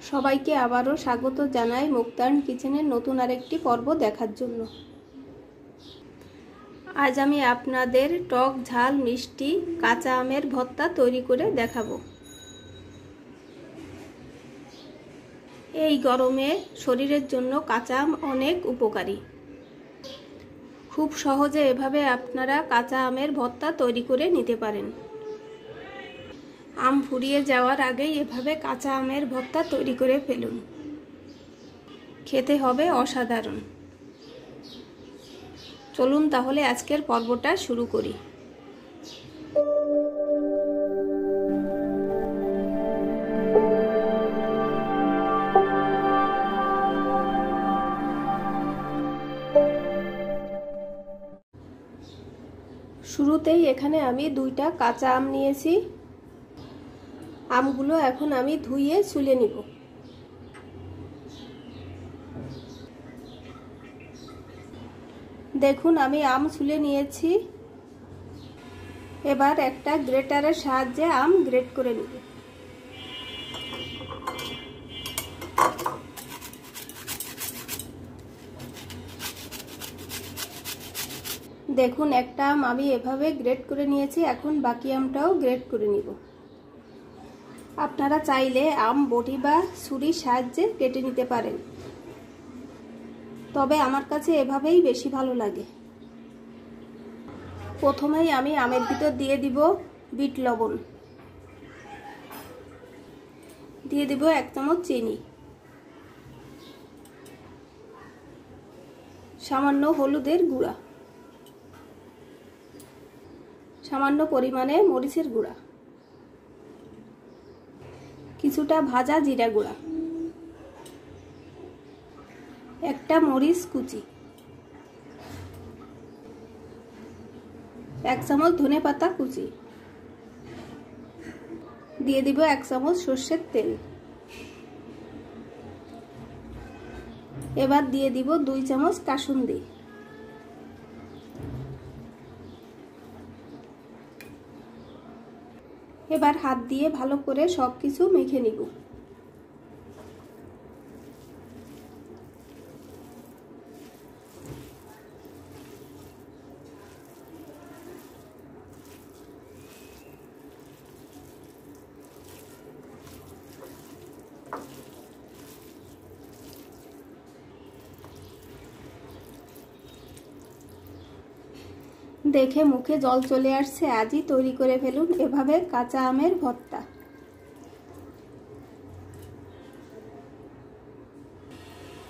সবাইকে আবারও স্বাগত জানাই মুক্তায়ন কিচেনের নতুন আরেকটি পর্ব দেখার জন্য। আজ আমি আপনাদের টক ঝাল মিষ্টি কাঁচা আমের ভর্তা তৈরি করে দেখাবো। এই গরমে শরীরের জন্য কাঁচা আম অনেক উপকারী। খুব সহজে এভাবে আপনারা কাঁচা আমের ভর্তা তৈরি করে নিতে পারেন। আম ফুরিয়ে যাওয়ার আগেই এভাবে কাঁচা আমের ভর্তা তৈরি করে ফেলুন, খেতে হবে অসাধারণ। চলুন তাহলে আজকের পর্বটা শুরু করি। শুরুতেই এখানে আমি 2টা কাঁচা আম নিয়েছি। আমগুলো এখন আমি ধুয়ে ছুলে নিব। দেখুন আমি আম ছুলে নিয়েছি। এবার একটা গ্রেটারের সাহায্যে আম গ্রেট করে নিব। দেখুন একটা আম আমি এভাবে গ্রেট করে নিয়েছি। এখন বাকি আমটাও গ্রেট করে নিব। আপনারা চাইলে আম বটি বা ছুরির সাহায্যে কেটে নিতে পারেন, তবে আমার কাছে এভাবেই বেশি ভালো লাগে। প্রথমেই আমি আমের ভিতর দিয়ে দিব বিট লবণ, দিয়ে দিব 1 চামচ চিনি, সামান্য হলুদের গুঁড়া, সামান্য পরিমাণে মরিচের গুঁড়া, কিছুটা ভাজা জিরা গুঁড়া, একটা মরিচ কুচি, 1 চামচ ধনেপাতা কুচি, দিয়ে দিব 1 চামচ সরষের তেল। এবার দিয়ে দিব 2 চামচ কাসুন্দি। এবার হাত দিয়ে ভালো করে সবকিছু মেখে নিব। দেখে মুখে জল চলে আসছে। আজই তৈরি করে ফেলুন এভাবে কাঁচা আমের ভর্তা।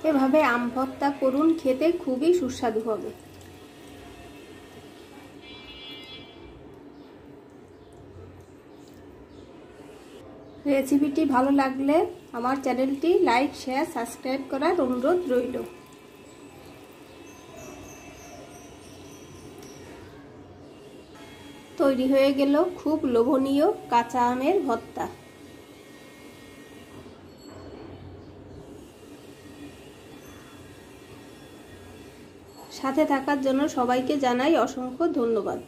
এভাবে আম ভর্তা করুন, খেতে খুবই সুস্বাদু হবে। রেসিপিটি ভালো লাগলে আমার চ্যানেলটি লাইক, শেয়ার, সাবস্ক্রাইব করার অনুরোধ রইল। তৈরি হয়ে গেল খুব লোভনীয় কাঁচা আমের ভর্তা। সাথে থাকার জন্য সবাইকে জানাই অসংখ্য ধন্যবাদ।